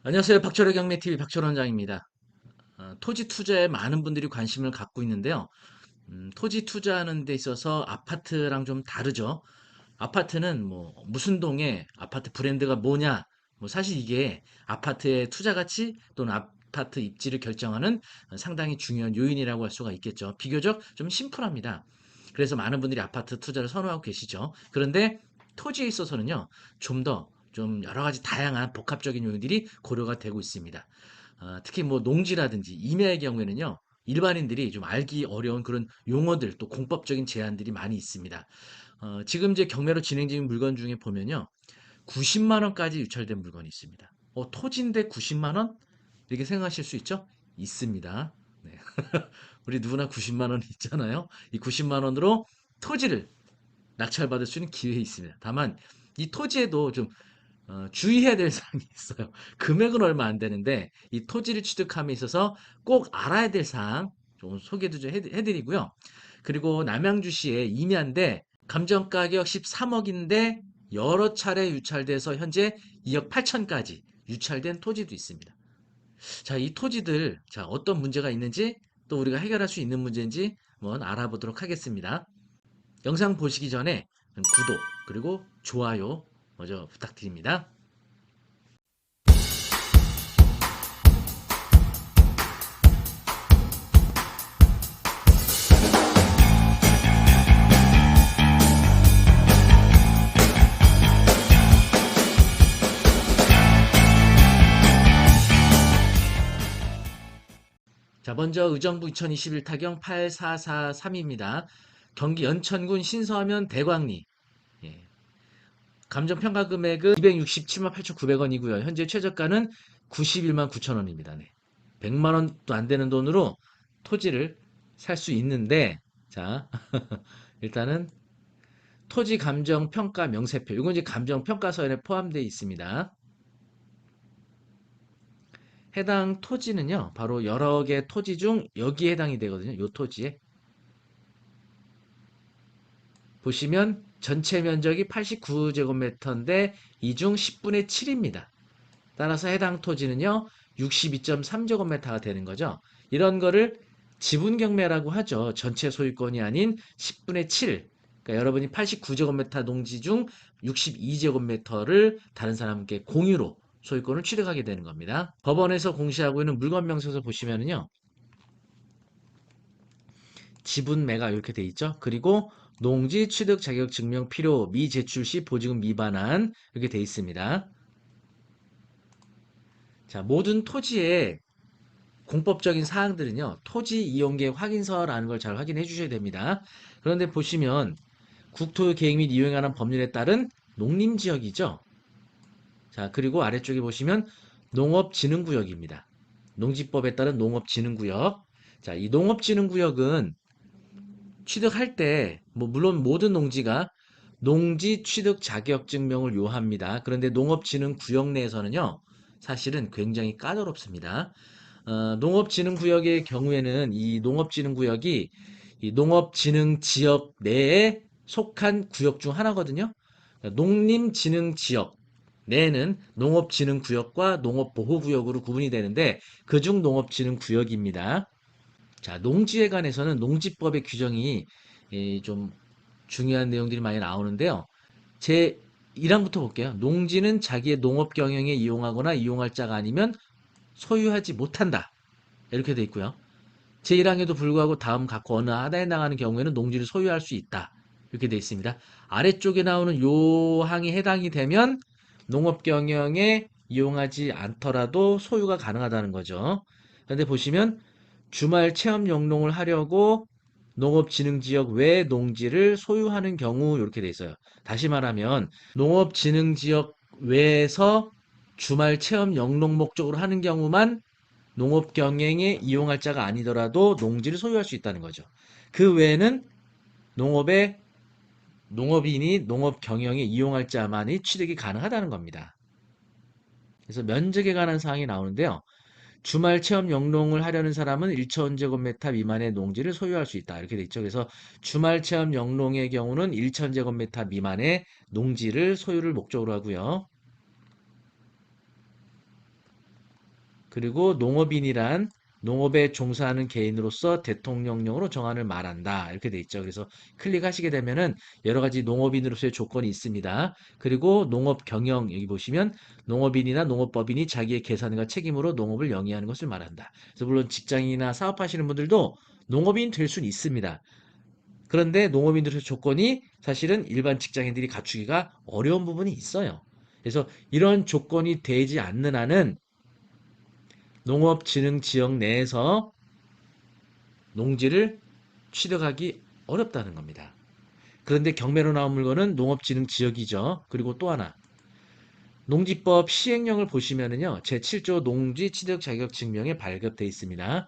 안녕하세요. 박철의 경매TV 박철원장입니다. 토지 투자에 많은 분들이 관심을 갖고 있는데요. 토지 투자하는 데 있어서 아파트랑 좀 다르죠. 아파트는 뭐 무슨 동에 아파트 브랜드가 뭐냐, 뭐 사실 이게 아파트의 투자 가치 또는 아파트 입지를 결정하는 상당히 중요한 요인이라고 할 수가 있겠죠. 비교적 좀 심플합니다. 그래서 많은 분들이 아파트 투자를 선호하고 계시죠. 그런데 토지에 있어서는요, 좀 더 좀 여러 가지 다양한 복합적인 요인들이 고려가 되고 있습니다. 특히 뭐 농지라든지 임야의 경우에는요, 일반인들이 좀 알기 어려운 그런 용어들 또 공법적인 제한들이 많이 있습니다. 지금 이제 경매로 진행 중인 물건 중에 보면요, 90만 원까지 유찰된 물건이 있습니다. 토지인데 90만 원? 이렇게 생각하실 수 있죠? 있습니다. 네. 우리 누구나 90만 원 있잖아요. 이 90만 원으로 토지를 낙찰받을 수 있는 기회 있습니다. 다만 이 토지에도 좀 주의해야 될 사항이 있어요. 금액은 얼마 안 되는데 이 토지를 취득함에 있어서 꼭 알아야 될 사항 좀 소개도 좀 해드리고요. 그리고 남양주시의 임야인데 감정가격 13억인데 여러 차례 유찰돼서 현재 2억 8천까지 유찰된 토지도 있습니다. 자, 이 토지들, 자, 어떤 문제가 있는지 또 우리가 해결할 수 있는 문제인지 한번 알아보도록 하겠습니다. 영상 보시기 전에 구독 그리고 좋아요 먼저 부탁드립니다. 자, 먼저 의정부 2021 타경 8443입니다. 경기 연천군 신서면 대광리. 예. 감정평가 금액은 267만 8,900원이고요. 현재 최저가는 91만 9천 원입니다. 네. 100만 원도 안 되는 돈으로 토지를 살 수 있는데, 자, 일단은 토지 감정평가 명세표. 이건 이제 감정평가서에 포함되어 있습니다. 해당 토지는요, 바로 여러 개 토지 중 여기에 해당이 되거든요. 요 토지에. 보시면 전체 면적이 89제곱미터인데 이 중 10분의 7입니다. 따라서 해당 토지는요, 62.3제곱미터가 되는 거죠. 이런 거를 지분 경매라고 하죠. 전체 소유권이 아닌 10분의 7. 그러니까 여러분이 89제곱미터 농지 중 62제곱미터를 다른 사람께 공유로 소유권을 취득하게 되는 겁니다. 법원에서 공시하고 있는 물건 명세서 보시면은요. 지분매가 이렇게 돼 있죠. 그리고 농지 취득 자격 증명 필요 미제출 시 보증금 미반환 이렇게 돼 있습니다. 자, 모든 토지의 공법적인 사항들은요. 토지 이용계획 확인서라는 걸 잘 확인해 주셔야 됩니다. 그런데 보시면 국토 계획 및 이용에 관한 법률에 따른 농림지역이죠. 자, 그리고 아래쪽에 보시면 농업진흥구역입니다. 농지법에 따른 농업진흥구역. 자, 이 농업진흥구역은 취득할 때, 뭐, 물론 모든 농지가 농지 취득 자격 증명을 요합니다. 그런데 농업진흥구역 내에서는요, 사실은 굉장히 까다롭습니다. 농업진흥구역의 경우에는 이 농업진흥구역이 이 농업진흥지역 내에 속한 구역 중 하나거든요. 농림진흥지역 내에는 농업진흥구역과 농업보호구역으로 구분이 되는데 그중 농업진흥구역입니다. 자, 농지에 관해서는 농지법의 규정이 좀 중요한 내용들이 많이 나오는데요. 제 1항부터 볼게요. 농지는 자기의 농업 경영에 이용하거나 이용할 자가 아니면 소유하지 못한다. 이렇게 돼 있고요. 제1항에도 불구하고 다음 각 어느 하나에 해당하는 경우에는 농지를 소유할 수 있다. 이렇게 돼 있습니다. 아래쪽에 나오는 요 항이 해당이 되면 농업 경영에 이용하지 않더라도 소유가 가능하다는 거죠. 그런데 보시면 주말 체험 영농을 하려고 농업진흥지역 외 농지를 소유하는 경우 이렇게 돼 있어요. 다시 말하면 농업진흥지역 외에서 주말 체험 영농 목적으로 하는 경우만 농업 경영에 이용할 자가 아니더라도 농지를 소유할 수 있다는 거죠. 그 외에는 농업에 농업인이 농업 경영에 이용할 자만이 취득이 가능하다는 겁니다. 그래서 면적에 관한 사항이 나오는데요. 주말 체험 영농을 하려는 사람은 1,000제곱미터 미만의 농지를 소유할 수 있다. 이렇게 돼 있죠. 그래서 주말 체험 영농의 경우는 1,000제곱미터 미만의 농지를 소유를 목적으로 하고요. 그리고 농업인이란 농업에 종사하는 개인으로서 대통령령으로 정한을 말한다. 이렇게 돼 있죠. 그래서 클릭하시게 되면은 여러 가지 농업인으로서의 조건이 있습니다. 그리고 농업 경영 여기 보시면 농업인이나 농업법인이 자기의 계산과 책임으로 농업을 영위하는 것을 말한다. 그래서 물론 직장인이나 사업하시는 분들도 농업인 될 수는 있습니다. 그런데 농업인들의 조건이 사실은 일반 직장인들이 갖추기가 어려운 부분이 있어요. 그래서 이런 조건이 되지 않는 한은 농업진흥지역 내에서 농지를 취득하기 어렵다는 겁니다. 그런데 경매로 나온 물건은 농업진흥지역이죠. 그리고 또 하나 농지법 시행령을 보시면은요. 제7조 농지취득자격증명에 발급돼 있습니다.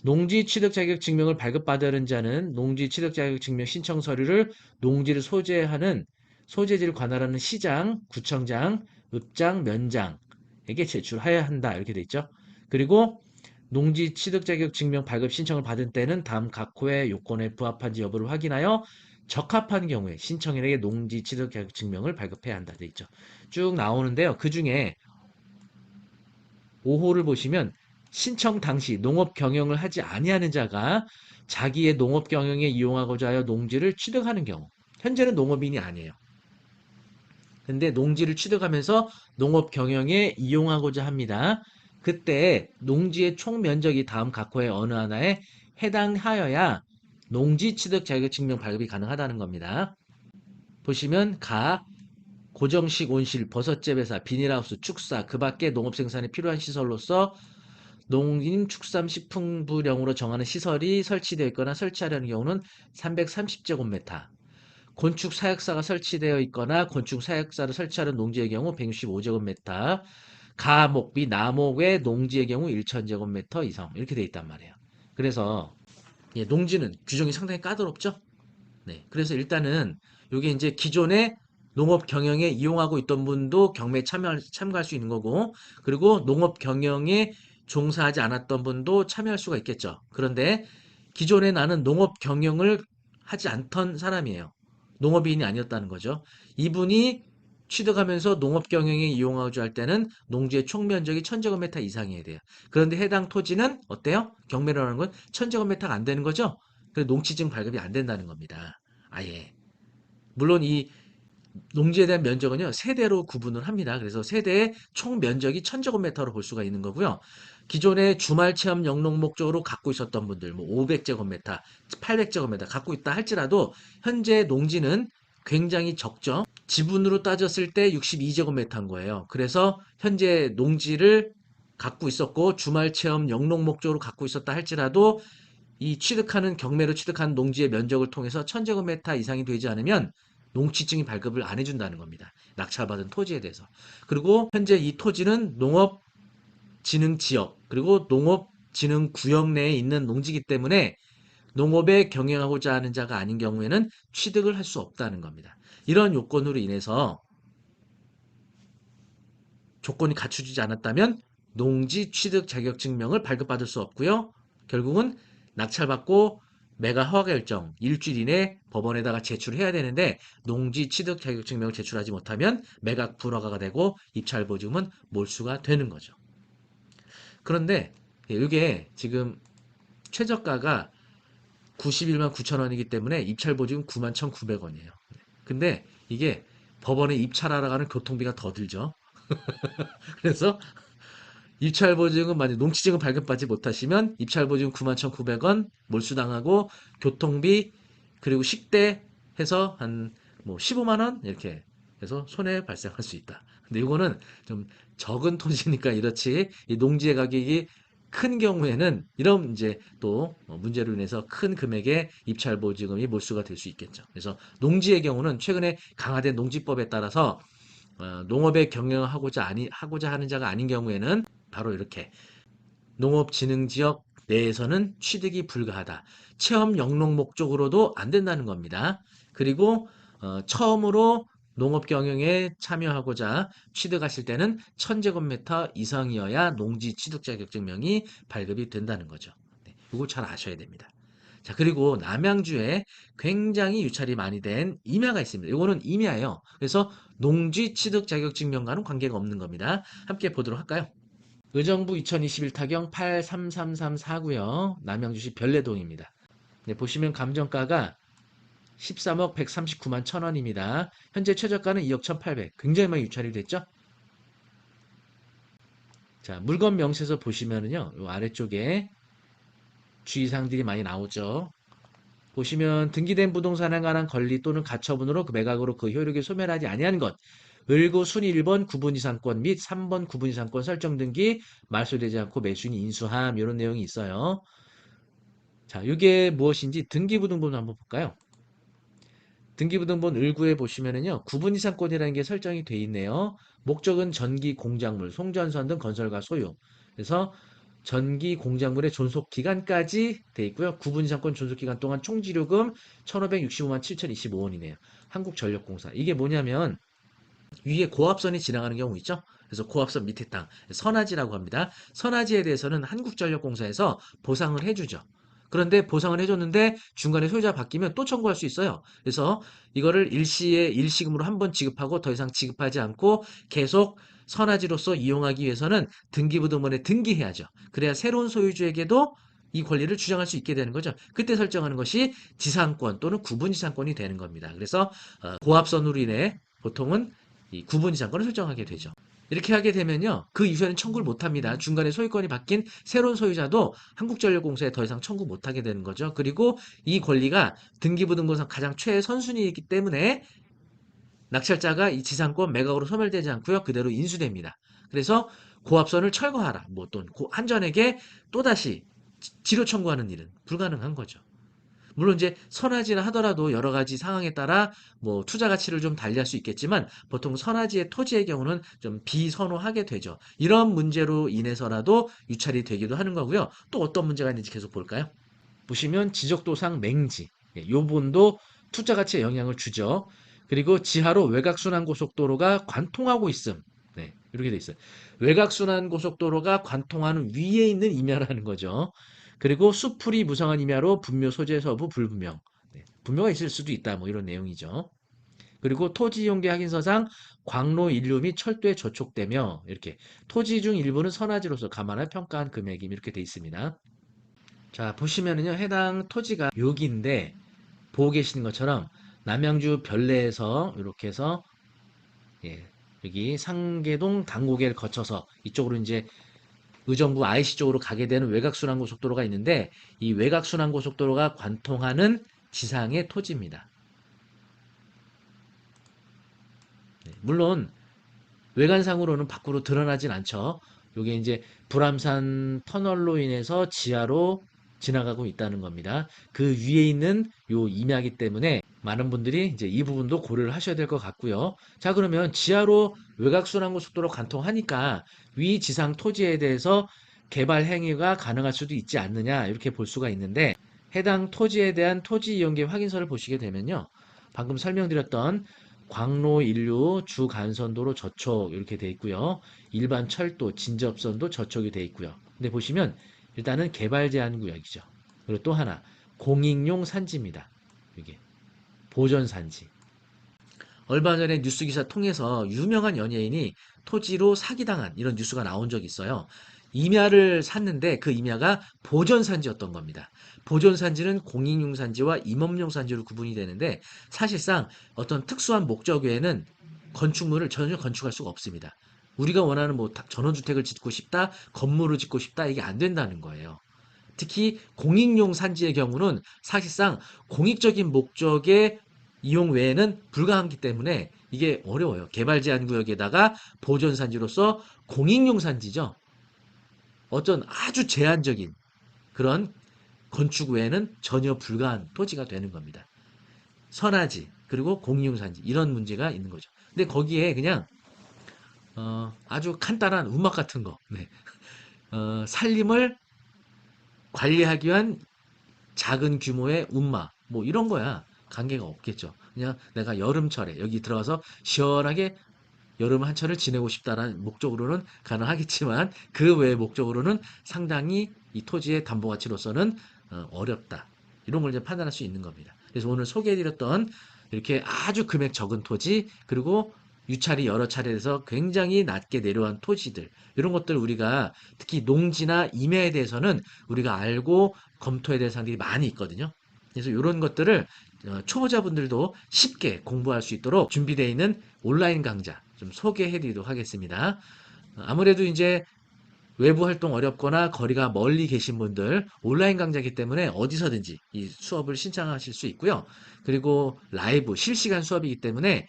농지취득자격증명을 발급받은 자는 농지취득자격증명 신청 서류를 농지를 소재하는 소재지를 관할하는 시장, 구청장, 읍장, 면장에게 제출해야 한다. 이렇게 돼 있죠. 그리고 농지 취득 자격 증명 발급 신청을 받은 때는 다음 각 호의 요건에 부합한지 여부를 확인하여 적합한 경우에 신청인에게 농지 취득 자격 증명을 발급해야 한다 돼 있죠. 쭉 나오는데요. 그 중에 5호를 보시면 신청 당시 농업 경영을 하지 아니하는 자가 자기의 농업 경영에 이용하고자 하여 농지를 취득하는 경우 현재는 농업인이 아니에요. 근데 농지를 취득하면서 농업 경영에 이용하고자 합니다. 그때 농지의 총 면적이 다음 각 호의 어느 하나에 해당하여야 농지 취득 자격증명 발급이 가능하다는 겁니다. 보시면 고정식 온실, 버섯재 배사, 비닐하우스, 축사, 그 밖에 농업 생산에 필요한 시설로서 농림축산식품부령으로 정하는 시설이 설치되어 있거나 설치하려는 경우는 330제곱미터, 건축 사역사가 설치되어 있거나 건축 사역사를 설치하는 농지의 경우 165제곱미터, 가목비 나목의 농지의 경우 1000제곱미터 이상 이렇게 돼 있단 말이에요. 그래서 농지는 규정이 상당히 까다롭죠. 네, 그래서 일단은 이게 이제 기존에 농업 경영에 이용하고 있던 분도 경매에 참가할 수 있는 거고, 그리고 농업 경영에 종사하지 않았던 분도 참여할 수가 있겠죠. 그런데 기존에 나는 농업 경영을 하지 않던 사람이에요. 농업인이 아니었다는 거죠. 이분이 취득하면서 농업 경영에 이용하고자 할 때는 농지의 총 면적이 1000제곱미터 이상이어야 돼요. 그런데 해당 토지는 어때요? 경매라는 건 1000제곱미터가 안 되는 거죠? 그래서 농지증 발급이 안 된다는 겁니다. 아예. 물론 이 농지에 대한 면적은요, 세대로 구분을 합니다. 그래서 세대의 총 면적이 1000제곱미터로 볼 수가 있는 거고요. 기존에 주말 체험 영농 목적으로 갖고 있었던 분들, 뭐 500제곱미터, 800제곱미터 갖고 있다 할지라도 현재 농지는 굉장히 적죠. 지분으로 따졌을 때 62제곱미터인 거예요. 그래서 현재 농지를 갖고 있었고 주말 체험 영농 목적으로 갖고 있었다 할지라도 이 취득하는 경매로 취득한 농지의 면적을 통해서 1000제곱미터 이상이 되지 않으면 농지증이 발급을 안 해준다는 겁니다. 낙찰받은 토지에 대해서. 그리고 현재 이 토지는 농업진흥지역 그리고 농업진흥구역 내에 있는 농지이기 때문에 농업에 경영하고자 하는 자가 아닌 경우에는 취득을 할 수 없다는 겁니다. 이런 요건으로 인해서 조건이 갖춰지지 않았다면 농지 취득 자격증명을 발급받을 수 없고요. 결국은 낙찰받고 매각 허가 결정 일주일 이내 법원에다가 제출해야 되는데 농지 취득 자격증명을 제출하지 못하면 매각 불허가가 되고 입찰 보증은 몰수가 되는 거죠. 그런데 이게 지금 최저가가 91만 9천 원이기 때문에 입찰 보증은 9만 1,900원이에요. 근데 이게 법원에 입찰하러 가는 교통비가 더 들죠. 그래서 입찰 보증은 만약 농지증을 발급받지 못하시면 입찰 보증 91,900원 몰수당하고 교통비 그리고 식대 해서 한 뭐 15만 원 이렇게 해서 손해 발생할 수 있다. 근데 이거는 좀 적은 토지니까 이렇지 이 농지의 가격이 큰 경우에는 이런 이제 또 문제로 인해서 큰 금액의 입찰 보증금이 몰수가 될 수 있겠죠. 그래서 농지의 경우는 최근에 강화된 농지법에 따라서 농업에 하고자 하는 자가 아닌 경우에는 바로 이렇게 농업진흥지역 내에서는 취득이 불가하다. 체험 영농 목적으로도 안 된다는 겁니다. 그리고 처음으로 농업 경영에 참여하고자 취득하실 때는 1000제곱미터 이상이어야 농지 취득 자격증명이 발급이 된다는 거죠. 네, 이거 잘 아셔야 됩니다. 자, 그리고 남양주에 굉장히 유찰이 많이 된 임야가 있습니다. 이거는 임야예요. 그래서 농지 취득 자격증명과는 관계가 없는 겁니다. 함께 보도록 할까요? 의정부 2021 타경 833349요. 남양주시 별내동입니다. 네, 보시면 감정가가 13억 139만 1,000원입니다. 현재 최저가는 2억 1,800. 굉장히 많이 유찰이 됐죠? 자, 물건 명세서 보시면은요. 요 아래쪽에 주의사항들이 많이 나오죠. 보시면 등기된 부동산에 관한 권리 또는 가처분으로 그 매각으로 그 효력이 소멸하지 아니한 것. 을구 순위 1번 구분 이상권 및 3번 구분 이상권 설정 등기 말소되지 않고 매수인이 인수함 이런 내용이 있어요. 자, 이게 무엇인지 등기부등본 한번 볼까요? 등기부등본 을구에 보시면은요. 구분 이상권이라는 게 설정이 돼 있네요. 목적은 전기 공작물, 송전선 등 건설과 소유. 그래서 전기 공작물의 존속 기간까지 돼 있고요. 구분 이상권 존속 기간 동안 총 지료금 1,565만 7,025원이네요. 한국전력공사. 이게 뭐냐면 위에 고압선이 지나가는 경우 있죠? 그래서 고압선 밑에 땅, 선화지라고 합니다. 선화지에 대해서는 한국전력공사에서 보상을 해주죠. 그런데 보상을 해줬는데 중간에 소유자 바뀌면 또 청구할 수 있어요. 그래서 이거를 일시에 일시금으로 한번 지급하고 더 이상 지급하지 않고 계속 선화지로서 이용하기 위해서는 등기부등본에 등기해야죠. 그래야 새로운 소유주에게도 이 권리를 주장할 수 있게 되는 거죠. 그때 설정하는 것이 지상권 또는 구분지상권이 되는 겁니다. 그래서 고압선으로 인해 보통은 이 구분 이상권을 설정하게 되죠. 이렇게 하게 되면요. 그 이후에는 청구를 못합니다. 중간에 소유권이 바뀐 새로운 소유자도 한국전력공사에 더 이상 청구 못하게 되는 거죠. 그리고 이 권리가 등기부등본상 가장 최선순위이기 때문에 낙찰자가 이 지상권 매각으로 소멸되지 않고요. 그대로 인수됩니다. 그래서 고압선을 철거하라. 뭐 또는 한전에게 또다시 지료 청구하는 일은 불가능한 거죠. 물론 이제 선화지를 하더라도 여러 가지 상황에 따라 뭐 투자 가치를 좀 달리할 수 있겠지만 보통 선화지의 토지의 경우는 좀 비선호하게 되죠. 이런 문제로 인해서라도 유찰이 되기도 하는 거고요. 또 어떤 문제가 있는지 계속 볼까요? 보시면 지적도상 맹지, 요번도 투자 가치에 영향을 주죠. 그리고 지하로 외곽순환고속도로가 관통하고 있음. 네, 이렇게 돼 있어요. 외곽순환고속도로가 관통하는 위에 있는 임야라는 거죠. 그리고 수풀이 무성한 임야로 분묘 소재 서부 불분명. 네, 분묘가 있을 수도 있다. 뭐 이런 내용이죠. 그리고 토지 이용계 확인서상 광로 인류 및 철도에 저촉되며 이렇게 토지 중 일부는 선화지로서 감안할 평가한 금액임 이렇게 돼 있습니다. 자, 보시면은요, 해당 토지가 여기인데, 보고 계시는 것처럼, 남양주 별내에서, 이렇게 해서, 예, 여기 상계동 당고개를 거쳐서, 이쪽으로 이제 의정부 IC 쪽으로 가게 되는 외곽순환고속도로가 있는데, 이 외곽순환고속도로가 관통하는 지상의 토지입니다. 네, 물론, 외관상으로는 밖으로 드러나진 않죠. 요게 이제 불암산 터널로 인해서 지하로 지나가고 있다는 겁니다. 그 위에 있는 요 임야기 때문에 많은 분들이 이제 이 부분도 고려를 하셔야 될 것 같고요. 자, 그러면 지하로 외곽순환고속도로 관통하니까 위 지상 토지에 대해서 개발 행위가 가능할 수도 있지 않느냐 이렇게 볼 수가 있는데 해당 토지에 대한 토지 이용계 확인서를 보시게 되면요. 방금 설명드렸던 광로 인류 주간선도로 저촉 이렇게 돼 있고요. 일반 철도 진접선도 저촉이 돼 있고요. 근데 보시면 일단은 개발 제한 구역이죠. 그리고 또 하나 공익용 산지입니다. 이게 보전 산지. 얼마 전에 뉴스 기사 통해서 유명한 연예인이 토지로 사기당한 이런 뉴스가 나온 적이 있어요. 임야를 샀는데 그 임야가 보전산지였던 겁니다. 보전산지는 공익용산지와 임업용산지로 구분이 되는데 사실상 어떤 특수한 목적 외에는 건축물을 전혀 건축할 수가 없습니다. 우리가 원하는 뭐 전원주택을 짓고 싶다, 건물을 짓고 싶다 이게 안 된다는 거예요. 특히 공익용 산지의 경우는 사실상 공익적인 목적의 이용 외에는 불가하기 때문에 이게 어려워요. 개발 제한 구역에다가 보존 산지로서 공익용 산지죠. 어떤 아주 제한적인 그런 건축 외에는 전혀 불가한 토지가 되는 겁니다. 선화지 그리고 공익용 산지 이런 문제가 있는 거죠. 근데 거기에 그냥 아주 간단한 움막 같은 거, 네. 산림을 관리하기 위한 작은 규모의 운마 뭐 이런 거야 관계가 없겠죠. 그냥 내가 여름철에 여기 들어가서 시원하게 여름 한철을 지내고 싶다라는 목적으로는 가능하겠지만 그 외의 목적으로는 상당히 이 토지의 담보 가치로서는 어렵다. 이런 걸 이제 판단할 수 있는 겁니다. 그래서 오늘 소개해드렸던 이렇게 아주 금액 적은 토지 그리고 유찰이 여러 차례에서 굉장히 낮게 내려간 토지들, 이런 것들 우리가 특히 농지나 임야에 대해서는 우리가 알고 검토해야 될 사항들이 많이 있거든요. 그래서 이런 것들을 초보자분들도 쉽게 공부할 수 있도록 준비되어 있는 온라인 강좌 좀 소개해 드리도록 하겠습니다. 아무래도 이제 외부 활동 어렵거나 거리가 멀리 계신 분들 온라인 강좌이기 때문에 어디서든지 이 수업을 신청하실 수 있고요. 그리고 라이브 실시간 수업이기 때문에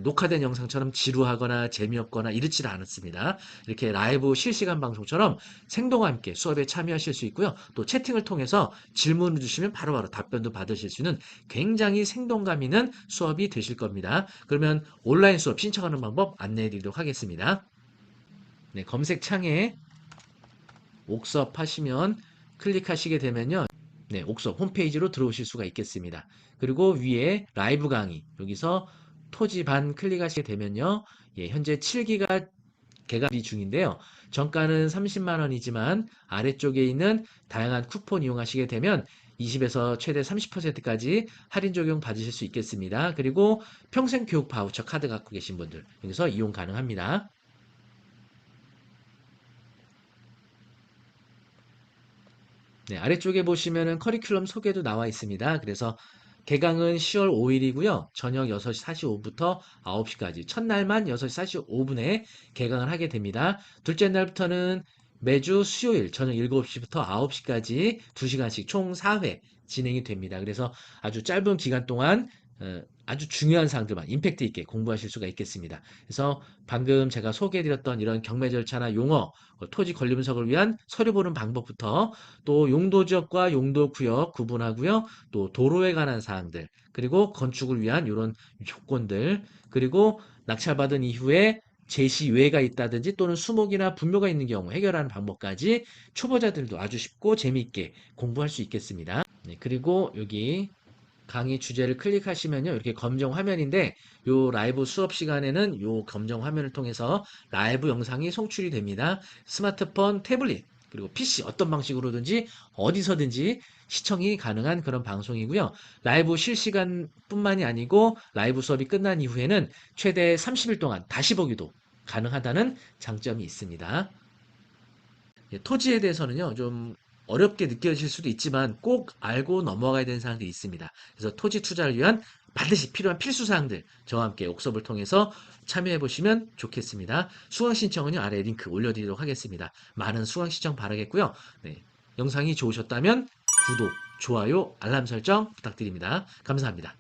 녹화된 영상처럼 지루하거나 재미없거나 이렇지 않습니다. 이렇게 라이브 실시간 방송처럼 생동과 함께 수업에 참여하실 수 있고요. 또 채팅을 통해서 질문을 주시면 바로바로 답변도 받으실 수 있는 굉장히 생동감 있는 수업이 되실 겁니다. 그러면 온라인 수업 신청하는 방법 안내해 드리도록 하겠습니다. 네, 검색창에 옥섭 하시면 클릭하시게 되면요. 네, 옥섭 홈페이지로 들어오실 수가 있겠습니다. 그리고 위에 라이브 강의, 여기서 토지반 클릭하시게 되면요. 예, 현재 7기가 개강비 중인데요. 정가는 30만 원이지만 아래쪽에 있는 다양한 쿠폰 이용하시게 되면 20에서 최대 30%까지 할인 적용 받으실 수 있겠습니다. 그리고 평생 교육 바우처 카드 갖고 계신 분들 여기서 이용 가능합니다. 네, 아래쪽에 보시면은 커리큘럼 소개도 나와 있습니다. 그래서 개강은 10월 5일이고요. 저녁 6시 45분부터 9시까지. 첫날만 6시 45분에 개강을 하게 됩니다. 둘째 날부터는 매주 수요일 저녁 7시부터 9시까지 2시간씩 총 4회 진행이 됩니다. 그래서 아주 짧은 기간 동안 아주 중요한 사항들만 임팩트 있게 공부하실 수가 있겠습니다. 그래서 방금 제가 소개해드렸던 이런 경매 절차나 용어, 토지 권리 분석을 위한 서류 보는 방법부터 또 용도 지역과 용도 구역 구분하고요. 또 도로에 관한 사항들, 그리고 건축을 위한 이런 조건들, 그리고 낙찰받은 이후에 제시외가 있다든지 또는 수목이나 분묘가 있는 경우 해결하는 방법까지 초보자들도 아주 쉽고 재미있게 공부할 수 있겠습니다. 네, 그리고 여기 강의 주제를 클릭하시면요. 이렇게 검정 화면인데 요 라이브 수업 시간에는 요 검정 화면을 통해서 라이브 영상이 송출이 됩니다. 스마트폰, 태블릿, 그리고 PC 어떤 방식으로든지 어디서든지 시청이 가능한 그런 방송이고요. 라이브 실시간뿐만이 아니고 라이브 수업이 끝난 이후에는 최대 30일 동안 다시 보기도 가능하다는 장점이 있습니다. 예, 토지에 대해서는요, 좀 어렵게 느껴질 수도 있지만 꼭 알고 넘어가야 되는 사항들이 있습니다. 그래서 토지 투자를 위한 반드시 필요한 필수 사항들 저와 함께 옥섭을 통해서 참여해 보시면 좋겠습니다. 수강 신청은요, 아래 링크 올려드리도록 하겠습니다. 많은 수강 신청 바라겠고요. 네, 영상이 좋으셨다면 구독, 좋아요, 알람 설정 부탁드립니다. 감사합니다.